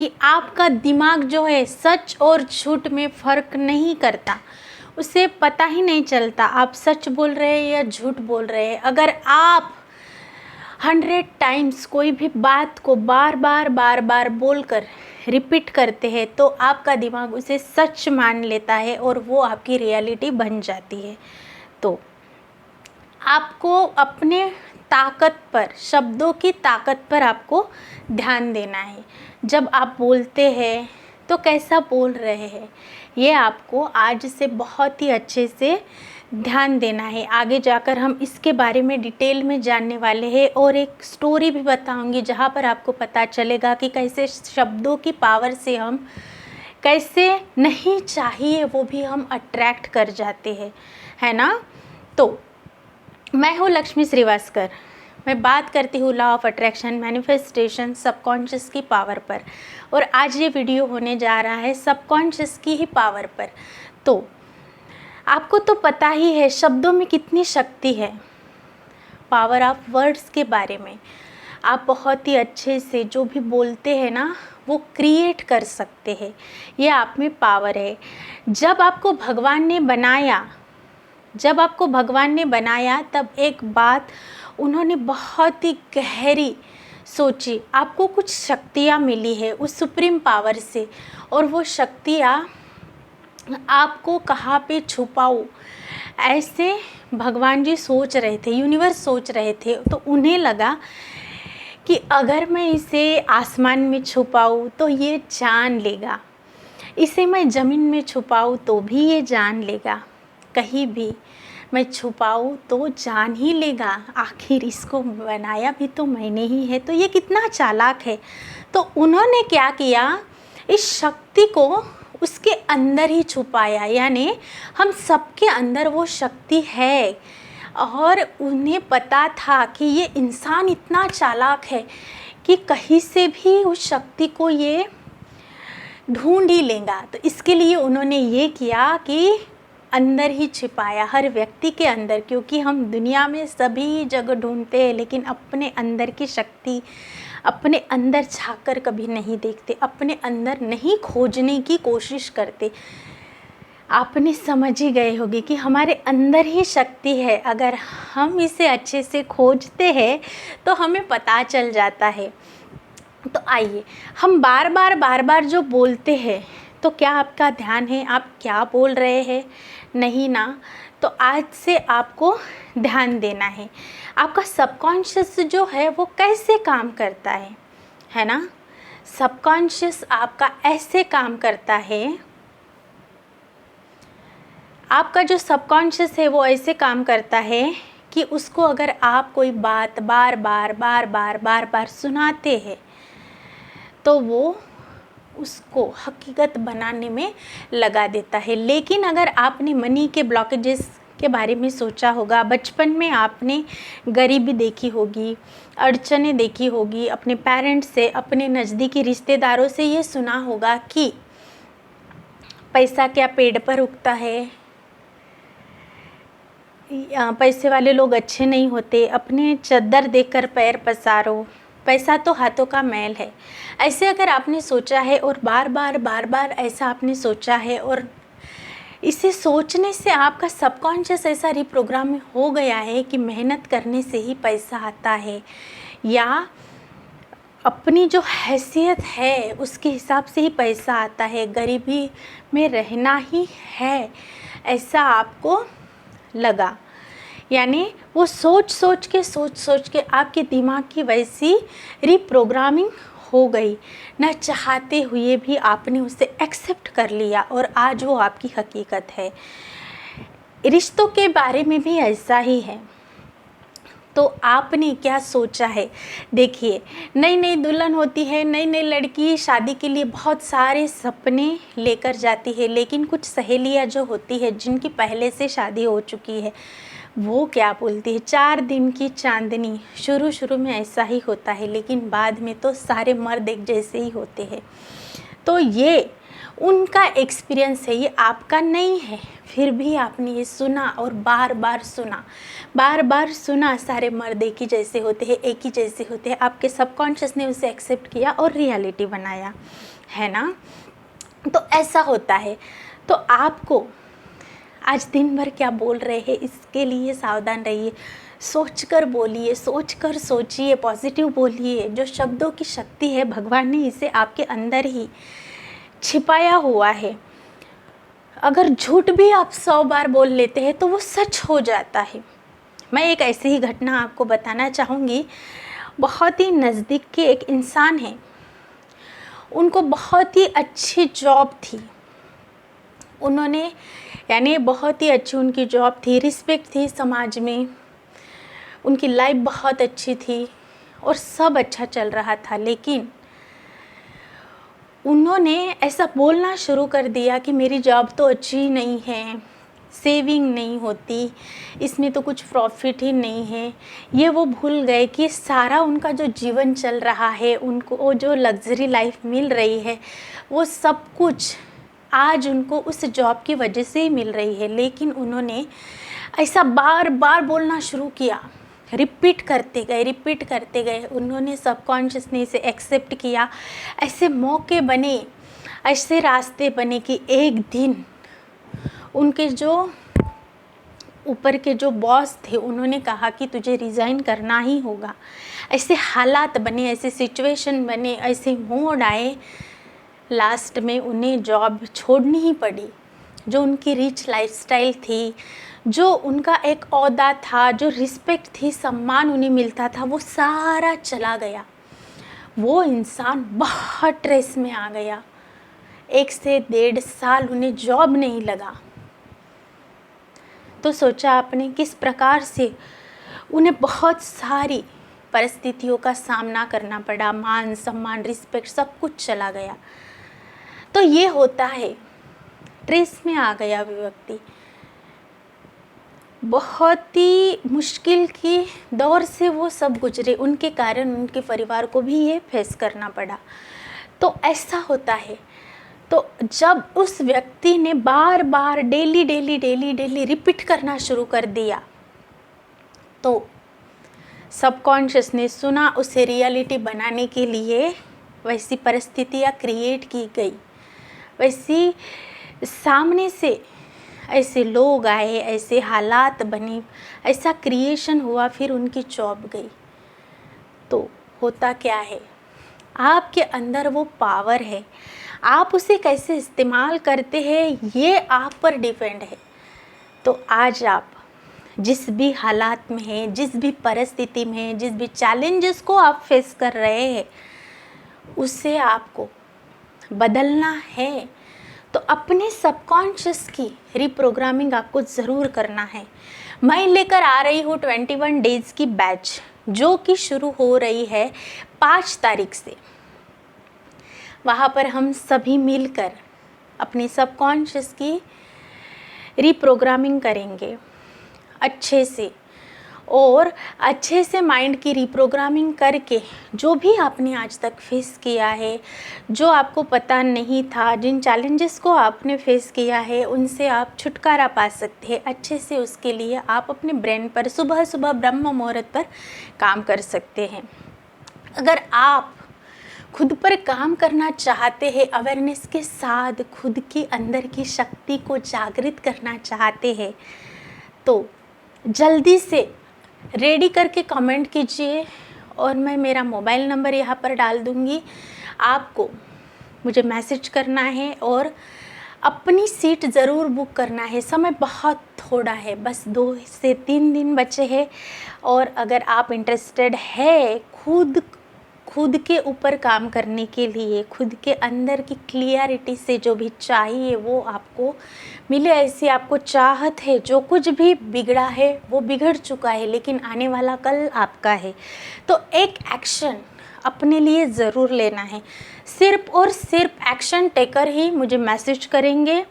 कि आपका दिमाग जो है सच और झूठ में फ़र्क नहीं करता, उसे पता ही नहीं चलता आप सच बोल रहे हैं या झूठ बोल रहे हैं। अगर आप 100 टाइम्स कोई भी बात को बार बार बोलकर रिपीट करते हैं तो आपका दिमाग उसे सच मान लेता है और वो आपकी रियलिटी बन जाती है। तो आपको अपने ताकत पर, शब्दों की ताकत पर आपको ध्यान देना है। जब आप बोलते हैं तो कैसा बोल रहे हैं, ये आपको आज से बहुत ही अच्छे से ध्यान देना है। आगे जाकर हम इसके बारे में डिटेल में जानने वाले हैं और एक स्टोरी भी बताऊंगी जहाँ पर आपको पता चलेगा कि कैसे शब्दों की पावर से हम कैसे नहीं चाहिए वो भी हम अट्रैक्ट कर जाते हैं, है ना। तो मैं हूँ लक्ष्मी श्रीवास्तकर। मैं बात करती हूँ law of attraction, manifestation, subconscious की पावर पर। और आज ये वीडियो होने जा रहा है सबकॉन्शियस की ही पावर पर। तो आपको तो पता ही है शब्दों में कितनी शक्ति है, पावर ऑफ वर्ड्स के बारे में। आप बहुत ही अच्छे से जो भी बोलते हैं ना वो क्रिएट कर सकते हैं, ये आप में पावर है। जब आपको भगवान ने बनाया तब एक बात उन्होंने बहुत ही गहरी सोची, आपको कुछ शक्तियाँ मिली है उस सुप्रीम पावर से, और वो शक्तियाँ आपको कहाँ पे छुपाऊँ, ऐसे भगवान जी सोच रहे थे, यूनिवर्स सोच रहे थे। तो उन्हें लगा कि अगर मैं इसे आसमान में छुपाऊँ तो ये जान लेगा, इसे मैं ज़मीन में छुपाऊँ तो भी ये जान लेगा, कहीं भी मैं छुपाऊँ तो जान ही लेगा, आखिर इसको बनाया भी तो मैंने ही है, तो ये कितना चालाक है। तो उन्होंने क्या किया, इस शक्ति को उसके अंदर ही छुपाया। यानी हम सबके अंदर वो शक्ति है और उन्हें पता था कि ये इंसान इतना चालाक है कि कहीं से भी उस शक्ति को ये ढूंढ ही लेगा। तो इसके लिए उन्होंने ये किया कि अंदर ही छिपाया, हर व्यक्ति के अंदर, क्योंकि हम दुनिया में सभी जगह ढूंढते हैं लेकिन अपने अंदर की शक्ति अपने अंदर झांककर कभी नहीं देखते, अपने अंदर नहीं खोजने की कोशिश करते। आपने समझ ही गए होंगे कि हमारे अंदर ही शक्ति है, अगर हम इसे अच्छे से खोजते हैं तो हमें पता चल जाता है। तो आइए, हम बार बार जो बोलते हैं, तो क्या आपका ध्यान है आप क्या बोल रहे हैं? नहीं ना। तो आज से आपको ध्यान देना है, आपका सबकॉन्शियस जो है वो कैसे काम करता है ना। सबकॉन्शियस आपका ऐसे काम करता है, आपका जो सबकॉन्शियस है वो ऐसे काम करता है कि उसको अगर आप कोई बात बार बार सुनाते हैं तो वो उसको हकीकत बनाने में लगा देता है। लेकिन अगर आपने मनी के ब्लॉकेजेस के बारे में सोचा होगा, बचपन में आपने गरीबी देखी होगी, अड़चनें देखी होगी, अपने पेरेंट्स से, अपने नज़दीकी रिश्तेदारों से ये सुना होगा कि पैसा क्या पेड़ पर उगता है, पैसे वाले लोग अच्छे नहीं होते, अपने चद्दर देखकर पैर पसारो, पैसा तो हाथों का मैल है। ऐसे अगर आपने सोचा है और बार बार ऐसा आपने सोचा है और इसे सोचने से आपका सबकॉन्शियस ऐसा रिप्रोग्राम हो गया है कि मेहनत करने से ही पैसा आता है, या अपनी जो हैसियत है उसके हिसाब से ही पैसा आता है, गरीबी में रहना ही है, ऐसा आपको लगा। यानी वो सोच सोच के आपके दिमाग की वैसी रिप्रोग्रामिंग हो गई, न चाहते हुए भी आपने उसे एक्सेप्ट कर लिया और आज वो आपकी हकीकत है। रिश्तों के बारे में भी ऐसा ही है। तो आपने क्या सोचा है? देखिए, नई दुल्हन होती है, नई लड़की शादी के लिए बहुत सारे सपने लेकर जाती है, लेकिन कुछ सहेलियां जो होती है जिनकी पहले से शादी हो चुकी है, वो क्या बोलती है, 4 दिन की चांदनी। शुरू में ऐसा ही होता है लेकिन बाद में तो सारे मर्द एक जैसे ही होते हैं। तो ये उनका एक्सपीरियंस है, ये आपका नहीं है। फिर भी आपने ये सुना और बार बार सुना, सारे मर्द एक ही जैसे होते हैं, एक ही जैसे होते हैं। आपके सबकॉन्शियस ने उसे एक्सेप्ट किया और रियलिटी बनाया। है ना। तो ऐसा होता है। तो आपको आज दिन भर क्या बोल रहे हैं इसके लिए सावधान रहिए। सोच कर बोलिए, सोच कर सोचिए, पॉजिटिव बोलिए। जो शब्दों की शक्ति है भगवान ने इसे आपके अंदर ही छिपाया हुआ है। अगर झूठ भी आप 100 बार बोल लेते हैं तो वो सच हो जाता है। मैं एक ऐसी ही घटना आपको बताना चाहूँगी। बहुत ही नज़दीक के एक इंसान हैं, उनको बहुत ही अच्छी जॉब थी। उन्होंने यानी बहुत ही अच्छी उनकी जॉब थी, रिस्पेक्ट थी समाज में, उनकी लाइफ बहुत अच्छी थी और सब अच्छा चल रहा था। लेकिन उन्होंने ऐसा बोलना शुरू कर दिया कि मेरी जॉब तो अच्छी नहीं है, सेविंग नहीं होती, इसमें तो कुछ प्रॉफिट ही नहीं है। ये वो भूल गए कि सारा उनका जो जीवन चल रहा है, उनको वो जो लग्जरी लाइफ मिल रही है, वो सब कुछ आज उनको उस जॉब की वजह से ही मिल रही है। लेकिन उन्होंने ऐसा बार बार बोलना शुरू किया, रिपीट करते गए। उन्होंने सबकॉन्शियसली इसे एक्सेप्ट किया। ऐसे मौके बने, ऐसे रास्ते बने कि एक दिन उनके जो ऊपर के जो बॉस थे उन्होंने कहा कि तुझे रिज़ाइन करना ही होगा। ऐसे हालात बने, ऐसे सिचुएशन बने, ऐसे मोड़ आए, लास्ट में उन्हें जॉब छोड़नी ही पड़ी। जो उनकी रिच लाइफस्टाइल थी, जो उनका एक ओहदा था, जो रिस्पेक्ट थी, सम्मान उन्हें मिलता था, वो सारा चला गया। वो इंसान बहुत स्ट्रेस में आ गया। 1 से 1.5 साल उन्हें जॉब नहीं लगा। तो सोचा आपने किस प्रकार से उन्हें बहुत सारी परिस्थितियों का सामना करना पड़ा। मान सम्मान, रिस्पेक्ट सब कुछ चला गया। तो ये होता है, स्ट्रेस में आ गया व्यक्ति। बहुत ही मुश्किल की दौर से वो सब गुजरे, उनके कारण उनके परिवार को भी ये फेस करना पड़ा। तो ऐसा होता है। तो जब उस व्यक्ति ने बार बार डेली रिपीट करना शुरू कर दिया, तो सबकॉन्शियस ने सुना, उसे रियलिटी बनाने के लिए वैसी परिस्थितियाँ क्रिएट की गई, वैसी सामने से ऐसे लोग आए, ऐसे हालात बने, ऐसा क्रिएशन हुआ, फिर उनकी जॉब गई। तो होता क्या है, आपके अंदर वो पावर है, आप उसे कैसे इस्तेमाल करते हैं ये आप पर डिपेंड है। तो आज आप जिस भी हालात में हैं, जिस भी परिस्थिति में हैं, जिस भी चैलेंजेस को आप फेस कर रहे हैं, उससे आपको बदलना है। तो अपने सबकॉन्शियस की रिप्रोग्रामिंग आपको ज़रूर करना है। मैं लेकर आ रही हूँ 21 डेज़ की बैच, जो कि शुरू हो रही है 5 तारीख से। वहाँ पर हम सभी मिलकर अपने सबकॉन्शियस की रिप्रोग्रामिंग करेंगे अच्छे से, और अच्छे से माइंड की रिप्रोग्रामिंग करके जो भी आपने आज तक फेस किया है, जो आपको पता नहीं था, जिन चैलेंजेस को आपने फेस किया है, उनसे आप छुटकारा पा सकते हैं। अच्छे से उसके लिए आप अपने ब्रेन पर सुबह सुबह ब्रह्म मुहूर्त पर काम कर सकते हैं। अगर आप खुद पर काम करना चाहते हैं, अवेयरनेस के साथ खुद के अंदर की शक्ति को जागृत करना चाहते हैं, तो जल्दी से रेडी करके कमेंट कीजिए, और मैं मेरा मोबाइल नंबर यहाँ पर डाल दूँगी। आपको मुझे मैसेज करना है और अपनी सीट ज़रूर बुक करना है। समय बहुत थोड़ा है, बस 2 से 3 दिन बचे हैं। और अगर आप इंटरेस्टेड है खुद के ऊपर काम करने के लिए, खुद के अंदर की क्लियरिटी से जो भी चाहिए वो आपको मिले, ऐसी आपको चाहत है, जो कुछ भी बिगड़ा है वो बिगड़ चुका है, लेकिन आने वाला कल आपका है, तो एक एक्शन अपने लिए ज़रूर लेना है। सिर्फ और सिर्फ एक्शन टेकर ही मुझे मैसेज करेंगे,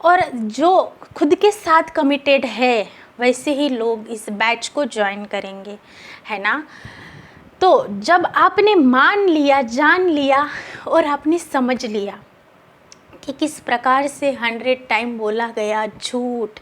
और जो खुद के साथ कमिटेड है वैसे ही लोग इस बैच को ज्वाइन करेंगे, है ना। तो जब आपने मान लिया, जान लिया और आपने समझ लिया कि किस प्रकार से 100 टाइम बोला गया झूठ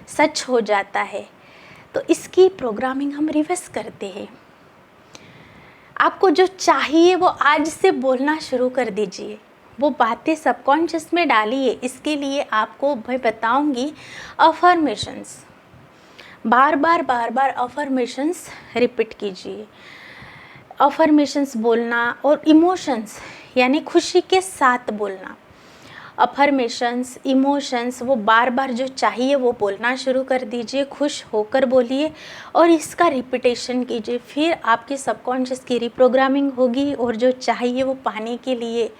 सच हो जाता है, तो इसकी प्रोग्रामिंग हम रिवर्स करते हैं। आपको जो चाहिए वो आज से बोलना शुरू कर दीजिए, वो बातें सबकॉन्शियस में डालिए। इसके लिए आपको मैं बताऊंगी अफर्मेशंस, बार बार अफर्मेशंस रिपीट कीजिए। अफर्मेशंस बोलना और इमोशंस यानी खुशी के साथ बोलना। अफर्मेशंस, इमोशंस वो बार बार जो चाहिए वो बोलना शुरू कर दीजिए, खुश होकर बोलिए और इसका रिपीटेशन कीजिए। फिर आपकी सबकॉन्शियस की रिप्रोग्रामिंग होगी और जो चाहिए वो पाने के लिए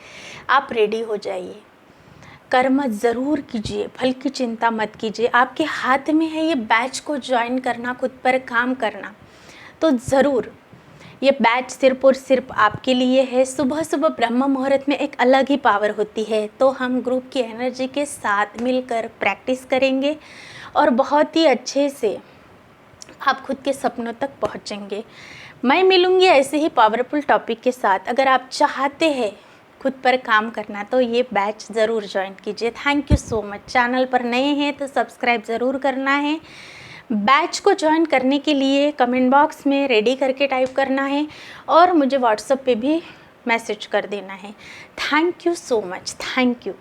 आप रेडी हो जाइए। कर्म ज़रूर कीजिए, फल की चिंता मत कीजिए। आपके हाथ में है ये बैच को ज्वाइन करना, खुद पर काम करना, तो ज़रूर ये बैच सिर्फ और सिर्फ आपके लिए है। सुबह सुबह ब्रह्म मुहूर्त में एक अलग ही पावर होती है, तो हम ग्रुप की एनर्जी के साथ मिलकर प्रैक्टिस करेंगे और बहुत ही अच्छे से आप खुद के सपनों तक पहुंचेंगे। मैं मिलूँगी ऐसे ही पावरफुल टॉपिक के साथ। अगर आप चाहते हैं खुद पर काम करना तो ये बैच ज़रूर ज्वाइन कीजिए। Thank you so much. Channel पर नए हैं तो सब्सक्राइब ज़रूर करना है। बैच को ज्वाइन करने के लिए कमेंट बॉक्स में रेडी करके टाइप करना है और मुझे व्हाट्सएप पे भी मैसेज कर देना है। Thank you so much. Thank you.